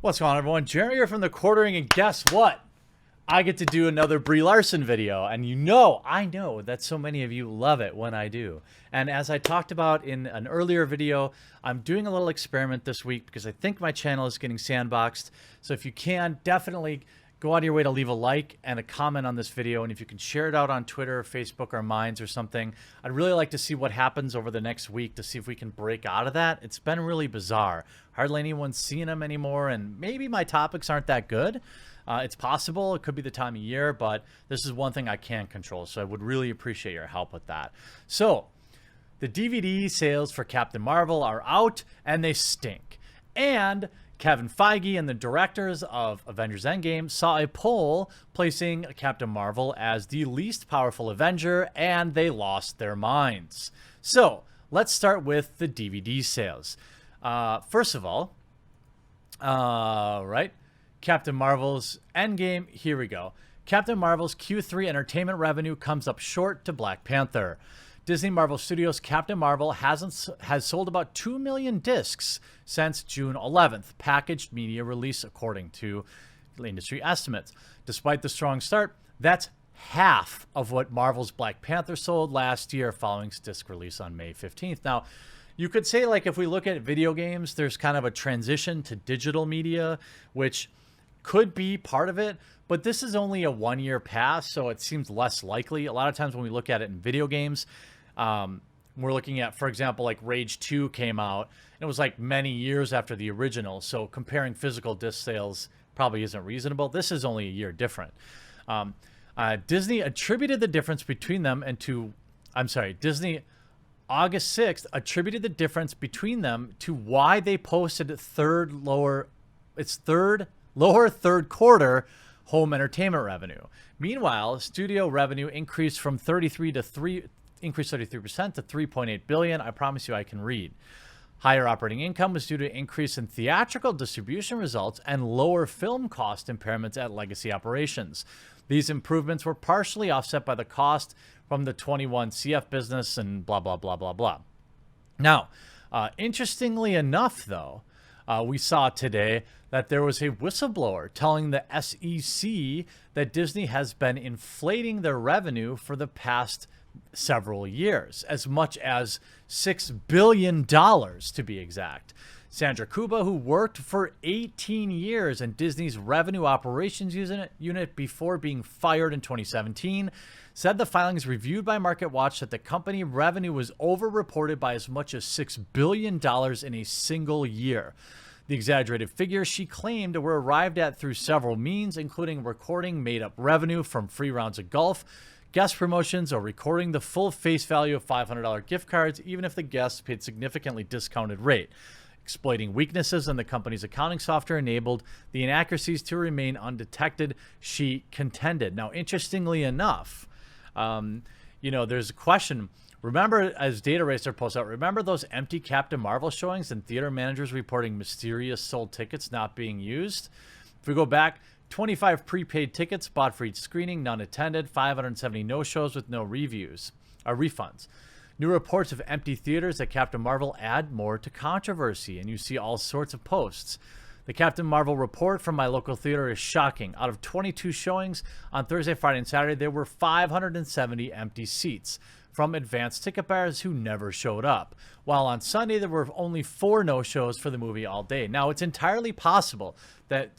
What's going on, everyone? Jeremy here from the Quartering, and guess what? I get to do another Brie Larson video, and I know that so many of you love it when I do. And as I talked about in an earlier video, I'm doing a little experiment this week because I think my channel is getting sandboxed. So if you can, definitely go out of your way to leave a like and a comment on this video, and if you can share it out on Twitter or Facebook or Minds or something, I'd really like to see what happens over the next week to see if we can break out of that. It's been really bizarre. Hardly anyone's seeing them anymore, and maybe my topics aren't that good. It's possible. It could be the time of year, but this is one thing I can't control, so I would really appreciate your help with that. So the DVD sales for Captain Marvel are out, and they stink. And Kevin Feige and the directors of Avengers Endgame saw a poll placing Captain Marvel as the least powerful Avenger, and they lost their minds. So let's start with the DVD sales. First of all, Captain Marvel's Endgame, here we go. Captain Marvel's Q3 entertainment revenue comes up short to Black Panther. Disney Marvel Studios' Captain Marvel has sold about 2 million discs since June 11th, packaged media release according to industry estimates. Despite the strong start, that's half of what Marvel's Black Panther sold last year following its disc release on May 15th. Now, you could say, like, if we look at video games, there's kind of a transition to digital media, which could be part of it, but this is only a 1 year pass, so it seems less likely. A lot of times when we look at it in video games, we're looking at, for example, like Rage 2 came out, and it was like many years after the original, so comparing physical disc sales probably isn't reasonable. This is only a year different. Disney attributed the difference between them Disney August 6th attributed the difference between them to why they posted lower third quarter home entertainment revenue. Meanwhile, studio revenue increased 33% to $3.8 billion. I promise you I can read. Higher operating income was due to an increase in theatrical distribution results and lower film cost impairments at legacy operations. These improvements were partially offset by the cost from the 21 CF business and blah, blah, blah, blah, blah. Now, interestingly enough, though, we saw today that there was a whistleblower telling the SEC that Disney has been inflating their revenue for the past several years, as much as $6 billion to be exact. Sandra Kuba, who worked for 18 years in Disney's revenue operations unit before being fired in 2017, said the filings reviewed by MarketWatch that the company revenue was overreported by as much as $6 billion in a single year. The exaggerated figures she claimed were arrived at through several means, including recording made-up revenue from free rounds of golf, guest promotions, or recording the full face value of $500 gift cards, even if the guests paid significantly discounted rate. Exploiting weaknesses in the company's accounting software enabled the inaccuracies to remain undetected, she contended. Now, interestingly enough, there's a question. Remember, as Data Racer posts out, remember those empty Captain Marvel showings and theater managers reporting mysterious sold tickets not being used? If we go back, 25 prepaid tickets bought for each screening, none attended, 570 no-shows with no refunds. New reports of empty theaters at Captain Marvel add more to controversy, and you see all sorts of posts. The Captain Marvel report from my local theater is shocking. Out of 22 showings on Thursday, Friday, and Saturday, there were 570 empty seats from advanced ticket buyers who never showed up, while on Sunday there were only 4 no-shows for the movie all day. Now, it's entirely possible that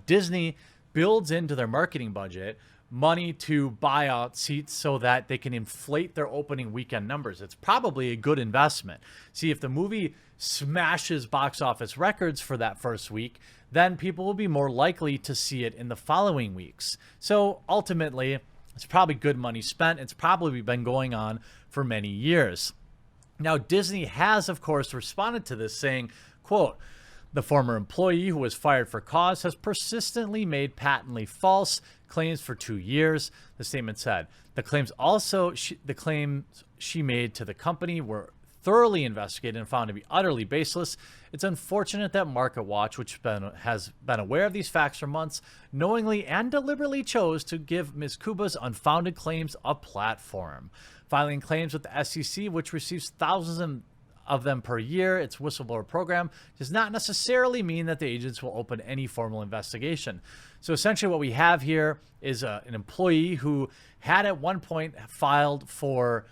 Disney builds into their marketing budget money to buy out seats so that they can inflate their opening weekend numbers. It's probably a good investment. See, if the movie smashes box office records for that first week, then people will be more likely to see it in the following weeks. So ultimately, it's probably good money spent. It's probably been going on for many years. Now, Disney has, of course, responded to this saying, quote, "The former employee who was fired for cause has persistently made patently false claims for 2 years," the statement said. The claims she made to the company were thoroughly investigated and found to be utterly baseless. It's unfortunate that MarketWatch, which has been aware of these facts for months, knowingly and deliberately chose to give Ms. Kuba's unfounded claims a platform. Filing claims with the SEC, which receives thousands of them per year. Its whistleblower program does not necessarily mean that the agents will open any formal investigation. So essentially what we have here is an employee who had at one point filed for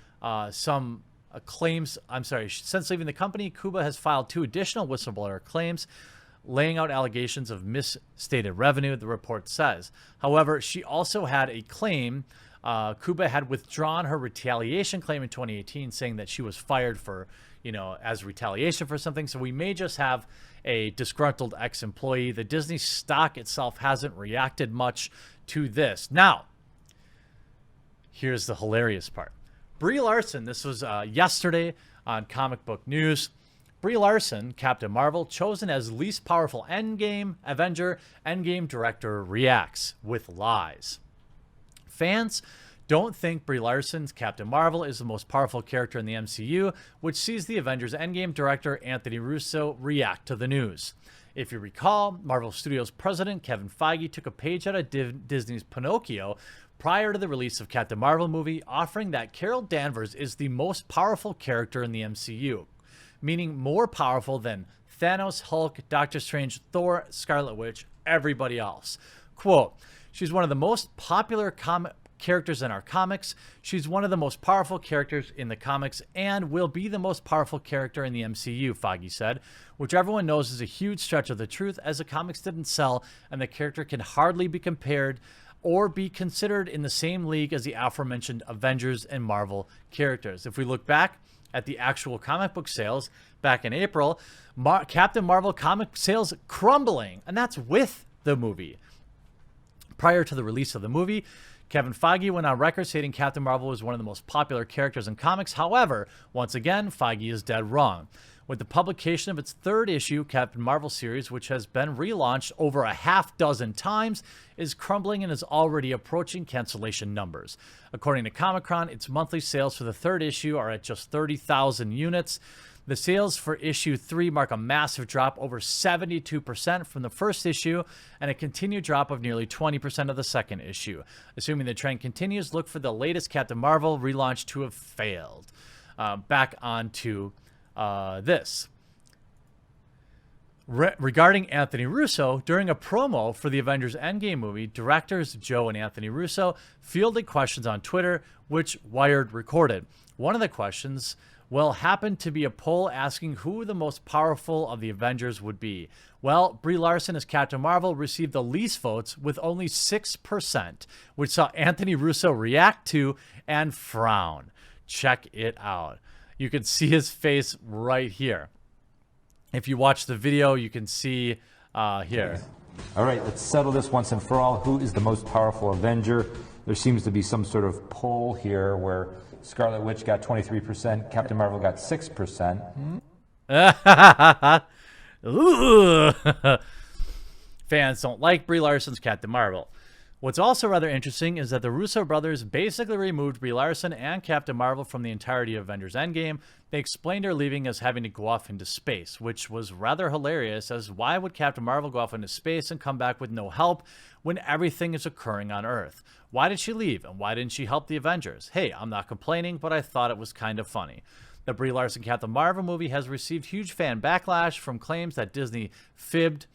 some claims. I'm sorry, since leaving the company, Kuba has filed 2 additional whistleblower claims laying out allegations of misstated revenue, the report says. However, she also had a claim. Kuba had withdrawn her retaliation claim in 2018, saying that she was fired for, as retaliation for something. So we may just have a disgruntled ex-employee. The Disney stock itself hasn't reacted much to this. Now, here's the hilarious part. Brie Larson, this was yesterday on Comic Book News. Brie Larson, Captain Marvel, chosen as least powerful Avenger, Endgame director, reacts with lies. Fans don't think Brie Larson's Captain Marvel is the most powerful character in the MCU, which sees the Avengers Endgame director Anthony Russo react to the news. If you recall, Marvel Studios president Kevin Feige took a page out of Disney's Pinocchio prior to the release of Captain Marvel movie, offering that Carol Danvers is the most powerful character in the MCU, meaning more powerful than Thanos, Hulk, Doctor Strange, Thor, Scarlet Witch, everybody else. Quote, she's one of the most popular characters in our comics. She's one of the most powerful characters in the comics and will be the most powerful character in the MCU, Feige said, which everyone knows is a huge stretch of the truth, as the comics didn't sell and the character can hardly be compared or be considered in the same league as the aforementioned Avengers and Marvel characters. If we look back at the actual comic book sales back in April, Captain Marvel comic sales crumbling, and that's with the movie. Prior to the release of the movie, Kevin Feige went on record stating Captain Marvel was one of the most popular characters in comics. However, once again, Feige is dead wrong. With the publication of its 3rd issue, Captain Marvel series, which has been relaunched over a half dozen times, is crumbling and is already approaching cancellation numbers. According to Comic-Con, its monthly sales for the 3rd issue are at just 30,000 units. The sales for issue 3 mark a massive drop, over 72% from the first issue, and a continued drop of nearly 20% of the second issue. Assuming the trend continues, look for the latest Captain Marvel relaunch to have failed. Back on to this. Regarding Anthony Russo, during a promo for the Avengers Endgame movie, directors Joe and Anthony Russo fielded questions on Twitter, which Wired recorded. One of the questions, happened to be a poll asking who the most powerful of the Avengers would be. Well, Brie Larson as Captain Marvel received the least votes with only 6%, which saw Anthony Russo react to and frown. Check it out. You can see his face right here. If you watch the video, you can see here. All right, let's settle this once and for all. Who is the most powerful Avenger? There seems to be some sort of poll here where Scarlet Witch got 23%, Captain Marvel got 6%. Fans don't like Brie Larson's Captain Marvel. What's also rather interesting is that the Russo brothers basically removed Brie Larson and Captain Marvel from the entirety of Avengers Endgame. They explained her leaving as having to go off into space, which was rather hilarious, as why would Captain Marvel go off into space and come back with no help when everything is occurring on Earth? Why did she leave, and why didn't she help the Avengers? Hey, I'm not complaining, but I thought it was kind of funny. The Brie Larson Captain Marvel movie has received huge fan backlash from claims that Disney fibbed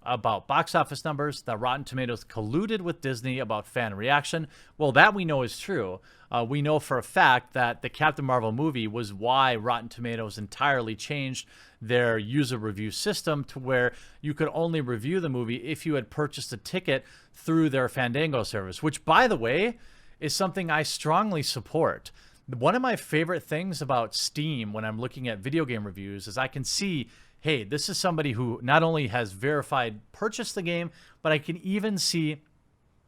about box office numbers, that Rotten Tomatoes colluded with Disney about fan reaction. Well, that we know is true. We know for a fact that the Captain Marvel movie was why Rotten Tomatoes entirely changed their user review system to where you could only review the movie if you had purchased a ticket through their Fandango service, which, by the way, is something I strongly support. One of my favorite things about Steam when I'm looking at video game reviews is I can see, hey, this is somebody who not only has verified purchased the game, but I can even see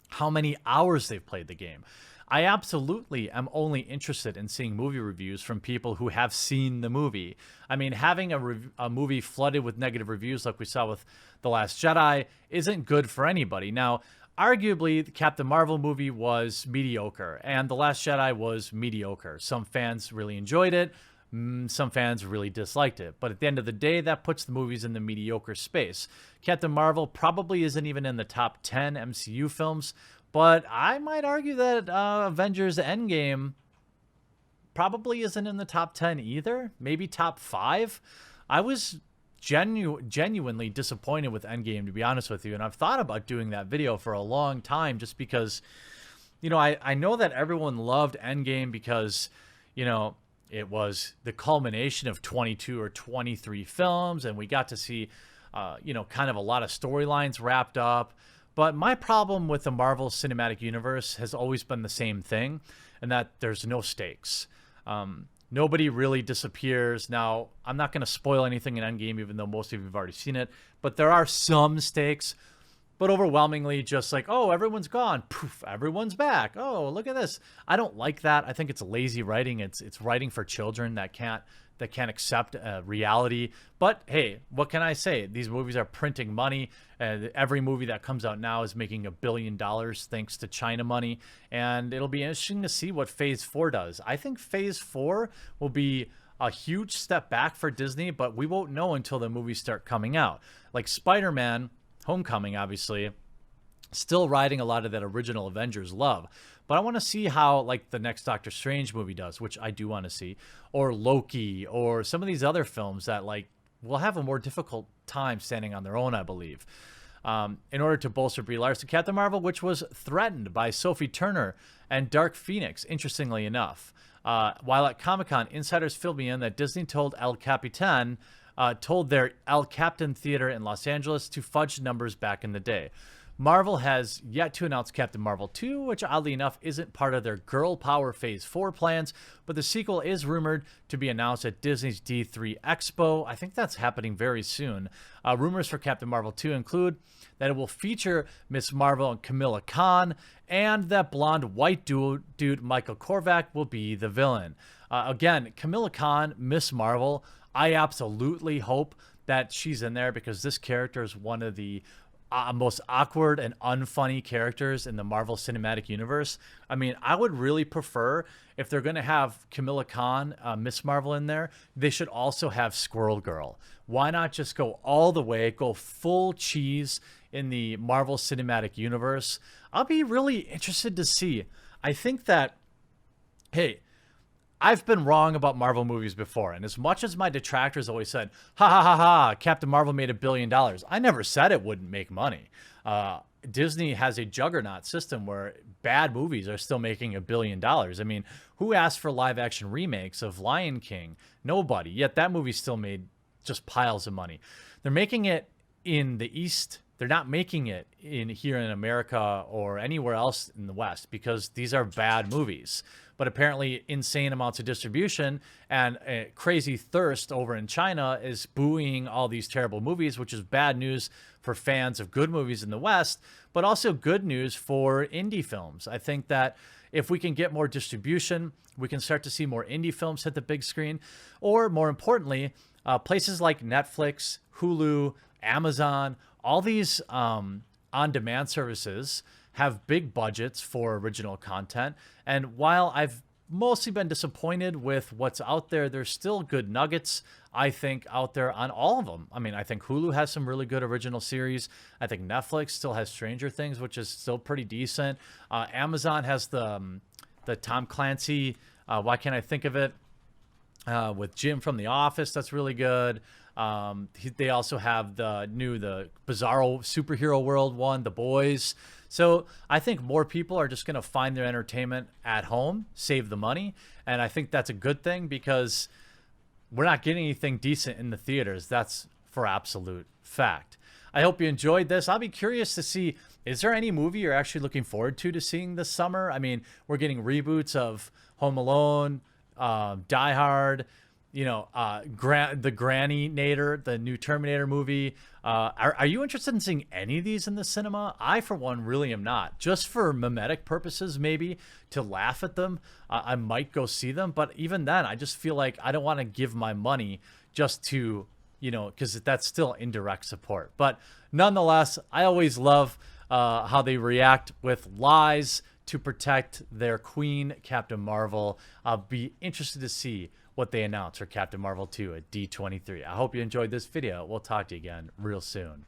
how many hours they've played the game. I absolutely am only interested in seeing movie reviews from people who have seen the movie. I mean, having a movie flooded with negative reviews like we saw with The Last Jedi isn't good for anybody. Now, arguably, the Captain Marvel movie was mediocre, and The Last Jedi was mediocre. Some fans really enjoyed it. Some fans really disliked it. But at the end of the day, that puts the movies in the mediocre space. Captain Marvel probably isn't even in the top 10 MCU films, but I might argue that Avengers Endgame probably isn't in the top 10 either. Maybe top 5. I was genuinely disappointed with Endgame, to be honest with you. And I've thought about doing that video for a long time just because, you know, I know that everyone loved Endgame because, you know, it was the culmination of 22 or 23 films, and we got to see, you know, kind of a lot of storylines wrapped up. But my problem with the Marvel Cinematic Universe has always been the same thing, and that there's no stakes. Nobody really disappears. Now, I'm not going to spoil anything in Endgame, even though most of you have already seen it, but there are some stakes. But overwhelmingly, just like, oh, everyone's gone. Poof, everyone's back. Oh, look at this. I don't like that. I think it's lazy writing. It's writing for children that can't accept reality. But hey, what can I say? These movies are printing money. Every movie that comes out now is making $1 billion thanks to China money. And it'll be interesting to see what Phase 4 does. I think Phase 4 will be a huge step back for Disney, but we won't know until the movies start coming out. Like Spider-Man Homecoming, obviously, still riding a lot of that original Avengers love. But I want to see how, like, the next Doctor Strange movie does, which I do want to see, or Loki, or some of these other films that, like, will have a more difficult time standing on their own, I believe. In order to bolster Brie Larson, Captain Marvel, which was threatened by Sophie Turner and Dark Phoenix, interestingly enough. While at Comic-Con, insiders filled me in that Disney told El Capitan, told their El Captain Theater in Los Angeles to fudge numbers back in the day. Marvel has yet to announce Captain Marvel 2, which oddly enough isn't part of their Girl Power Phase 4 plans, but the sequel is rumored to be announced at Disney's D3 Expo. I think that's happening very soon. Rumors for Captain Marvel 2 include that it will feature Miss Marvel and Kamala Khan, and that blonde white dude Michael Korvac will be the villain. Again, Kamala Khan, Miss Marvel, I absolutely hope that she's in there because this character is one of the most awkward and unfunny characters in the Marvel Cinematic Universe. I mean, I would really prefer, if they're going to have Kamala Khan, Miss Marvel in there, they should also have Squirrel Girl. Why not just go all the way, go full cheese in the Marvel Cinematic Universe? I'll be really interested to see. I think that, hey, I've been wrong about Marvel movies before, and as much as my detractors always said, ha ha ha ha, Captain Marvel made $1 billion, I never said it wouldn't make money. Disney has a juggernaut system where bad movies are still making $1 billion. I mean, who asked for live action remakes of Lion King? Nobody. Yet that movie still made just piles of money. They're making it in the East. They're not making it here in America or anywhere else in the West because these are bad movies. But apparently insane amounts of distribution and a crazy thirst over in China is booing all these terrible movies, which is bad news for fans of good movies in the West, but also good news for indie films. I think that if we can get more distribution, we can start to see more indie films hit the big screen, or more importantly, places like Netflix, Hulu, Amazon, all these on-demand services have big budgets for original content. And while I've mostly been disappointed with what's out there, there's still good nuggets, I think, out there on all of them. I mean, I think Hulu has some really good original series. I think Netflix still has Stranger Things, which is still pretty decent. Amazon has the Tom Clancy, why can't I think of it? With Jim from The Office, that's really good. They also have the Bizarro superhero world one, The Boys. So I think more people are just going to find their entertainment at home, save the money. And I think that's a good thing because we're not getting anything decent in the theaters. That's for absolute fact. I hope you enjoyed this. I'll be curious to see, is there any movie you're actually looking forward to seeing this summer? I mean, we're getting reboots of Home Alone, Die Hard, you know, the Granny-nator, the new Terminator movie. Are you interested in seeing any of these in the cinema? I, for one, really am not. Just for mimetic purposes, maybe, to laugh at them, I might go see them. But even then, I just feel like I don't want to give my money just to, you know, because that's still indirect support. But nonetheless, I always love how they react with lies to protect their queen, Captain Marvel. I'll be interested to see what they announce for Captain Marvel 2 at D23. I hope you enjoyed this video. We'll talk to you again real soon.